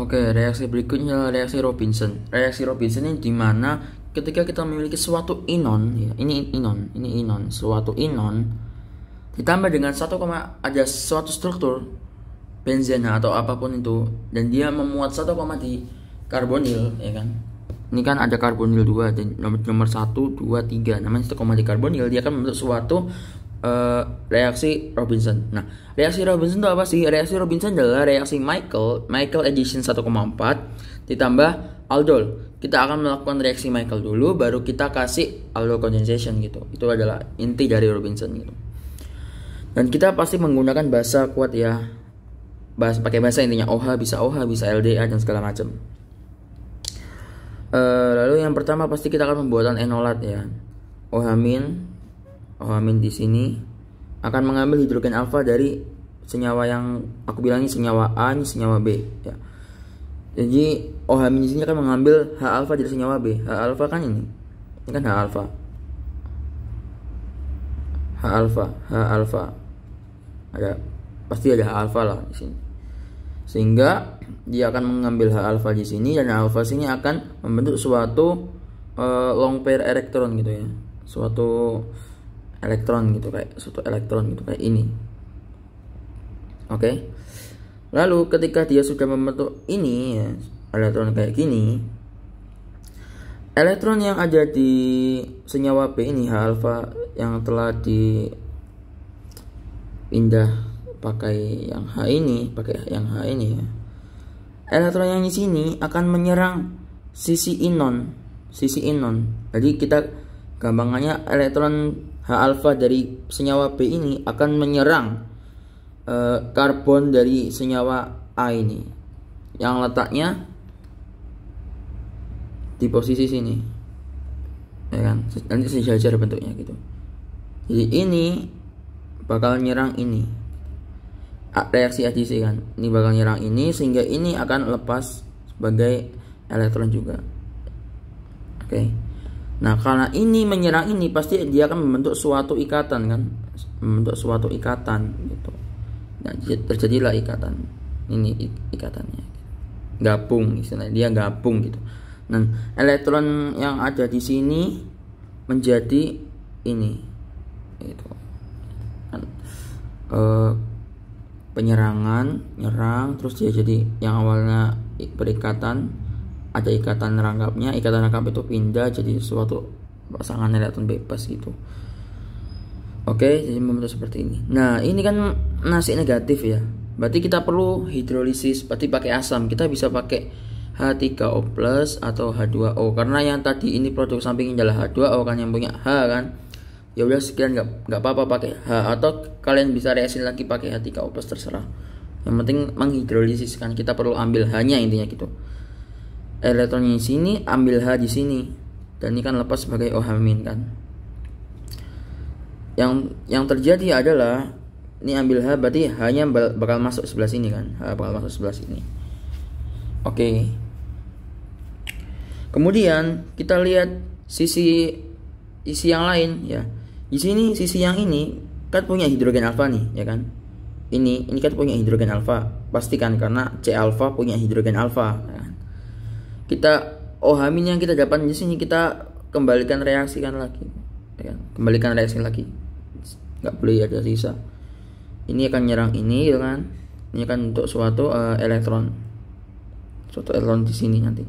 Oke, reaksi berikutnya adalah reaksi Robinson. Reaksi Robinson ini dimana ketika kita memiliki suatu inon, ya, ini inon, suatu inon ditambah dengan ada suatu struktur benzena atau apapun itu, dan dia memuat satu koma di karbonil, ya kan? Ini kan ada karbonil 2 dan nomor 1, 2, 3 namanya satu koma di karbonil, dia akan membentuk suatu reaksi Robinson. Nah, reaksi Robinson itu apa sih? Reaksi Robinson adalah reaksi Michael addition 1,4 ditambah aldol. Kita akan melakukan reaksi Michael dulu, baru kita kasih aldol condensation gitu. Itu adalah inti dari Robinson gitu. Dan kita pasti menggunakan bahasa kuat ya. Pakai bahasa intinya OH, bisa LDA dan segala macam. Lalu yang pertama pasti kita akan pembuatan enolat ya. OH- di sini akan mengambil hidrogen alfa dari senyawa yang aku bilang ini senyawa A, ini senyawa B ya. Jadi OH- di sini akan mengambil H alfa dari senyawa B. H alfa kan ini kan H alfa. Pasti ada H alfa lah di sini. Sehingga dia akan mengambil H alfa di sini, dan H alfa sini akan membentuk suatu long pair elektron gitu ya. Suatu elektron gitu kayak ini. Oke. Lalu ketika dia sudah membentuk ini ya, elektron kayak gini, elektron yang ada di senyawa B ini H alfa yang telah dipindah pakai yang H ini ya. Elektron yang di sini akan menyerang sisi inon. Jadi kita gampangannya elektron H alfa dari senyawa B ini akan menyerang karbon dari senyawa A ini yang letaknya di posisi sini, ya kan? Nanti sejajar bentuknya gitu. Jadi ini bakal nyerang ini, reaksi adisi kan, ini bakal nyerang ini, sehingga ini akan lepas sebagai elektron juga. Oke. Nah, karena ini menyerang ini, pasti dia akan membentuk suatu ikatan kan, gitu. Nah, terjadilah ikatan. Ini ikatannya, gabung istilahnya, dia gabung gitu. Nah, elektron yang ada di sini menjadi ini, gitu. Kan, nyerang, terus dia jadi yang awalnya berikatan. Ada ikatan rangkapnya, ikatan rangkap itu pindah jadi suatu pasangan elektron bebas gitu. Oke, jadi membentuk seperti ini. Nah, ini kan nasi negatif ya. Berarti kita perlu hidrolisis, berarti pakai asam. Kita bisa pakai H3O+ atau H2O, karena yang tadi ini produk samping adalah H2O kan, yang punya H kan. Ya udah sekian, nggak apa-apa pakai H, atau kalian bisa reaksi lagi pakai H3O+ terserah. Yang penting menghidrolisis kan, kita perlu ambil H-nya intinya gitu. Elektronnya di sini, ambil H di sini, dan ini kan lepas sebagai OH- kan. Yang terjadi adalah ini ambil H, berarti H-nya bakal masuk sebelah sini kan, H bakal masuk sebelah sini. Oke. Kemudian kita lihat sisi yang lain ya. Di sini sisi yang ini kan punya hidrogen alfa nih, ya kan. Ini kan punya hidrogen alfa, pastikan karena C alfa punya hidrogen alfa. Ya. Kita OH- yang kita dapat di sini kita kembalikan reaksi lagi, ya kan? Kembalikan reaksi lagi, nggak boleh ada sisa. Ini akan nyerang ini, ya kan? Ini akan untuk suatu elektron di sini nanti.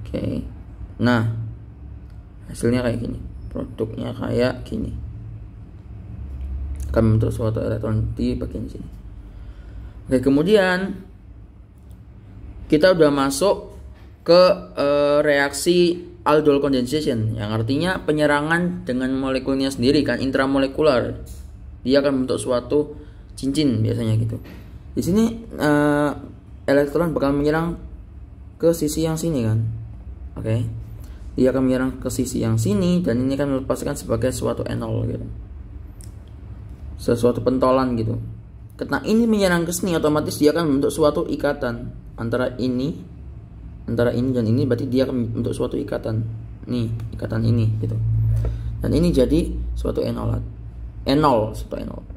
Oke. Nah, hasilnya kayak gini, produknya kayak gini, akan membentuk suatu elektron di bagian sini. Oke, kemudian kita udah masuk ke reaksi aldol condensation, yang artinya penyerangan dengan molekulnya sendiri kan, intramolekular. Dia akan membentuk suatu cincin biasanya gitu. Di sini elektron bakal menyerang ke sisi yang sini kan. Oke. Dia akan menyerang ke sisi yang sini, dan ini akan melepaskan sebagai suatu enol gitu. Sesuatu pentolan gitu. Karena ini menyerang ke sini, otomatis dia akan membentuk suatu ikatan antara ini dan ini, berarti dia akan membentuk suatu ikatan. Nih, ikatan ini gitu. Dan ini jadi suatu enolat.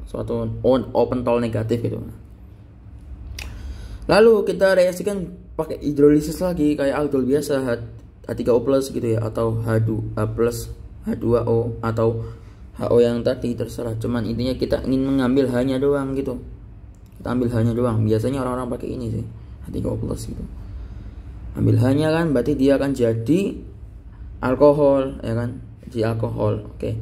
Suatu O pentol negatif gitu. Lalu kita reaksikan pakai hidrolisis lagi kayak aldol biasa H3O+ gitu ya, atau H2+ H2O atau HO yang tadi, terserah. Cuman intinya kita ingin mengambil H-nya doang gitu. Kita ambil H-nya doang. Biasanya orang-orang pakai ini sih, H3O+ gitu. Ambil H-nya kan, berarti dia akan jadi alkohol ya kan, jadi alkohol. Oke.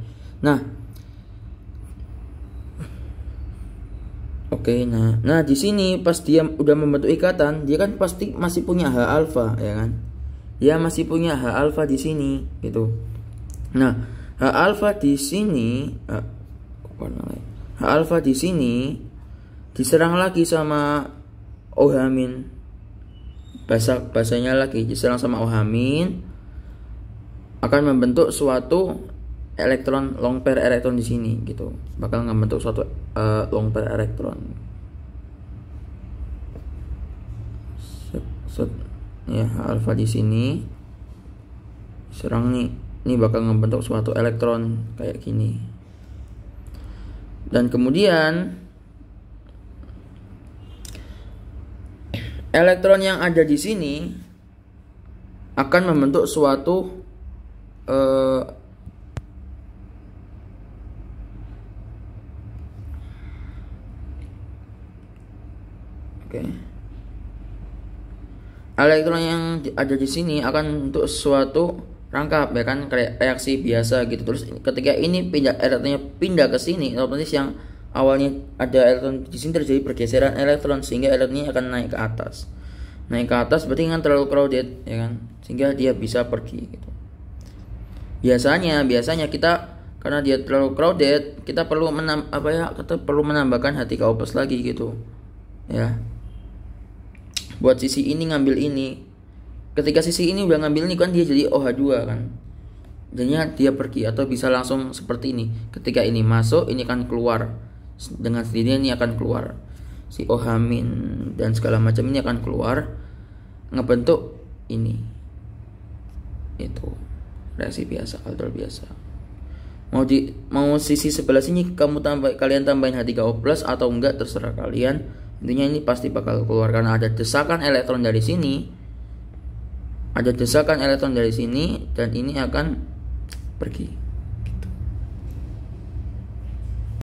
Nah di sini pas dia udah membentuk ikatan, dia kan pasti masih punya H alfa ya kan. Dia masih punya H alfa di sini gitu. Nah, H alfa di sini H alfa di sini diserang lagi sama OH-. Bahasanya lagi diserang sama OH- akan membentuk suatu elektron lone pair elektron di sini gitu. Bakal membentuk suatu lone pair elektron. Ya, alfa di sini serang nih. Ini bakal membentuk suatu elektron kayak gini. Dan kemudian elektron yang ada di sini akan membentuk suatu elektron yang ada di sini akan untuk suatu rangkap ya kan, kayak reaksi biasa gitu. Terus ketika ini elektronnya pindah ke sini, otomatis yang awalnya ada elektron di sini terjadi pergeseran elektron sehingga elektronnya akan naik ke atas. Naik ke atas berarti kan terlalu crowded ya kan, sehingga dia bisa pergi gitu. Biasanya kita karena dia terlalu crowded, kita perlu menambahkan H3O+ lagi gitu. Ya. Buat sisi ini ngambil ini. Ketika sisi ini udah ngambil ini kan dia jadi OH2 kan. Jadinya dia pergi, atau bisa langsung seperti ini. Ketika ini masuk, ini akan keluar. Dengan sendirinya ini akan keluar. Si OH- dan segala macam ini akan keluar, ngebentuk ini. Itu reaksi biasa, aldol biasa. Mau sisi sebelah sini kalian tambahin H3O+ atau enggak, terserah kalian. Intinya ini pasti bakal keluar karena ada desakan elektron dari sini. Ada desakan elektron dari sini dan ini akan pergi.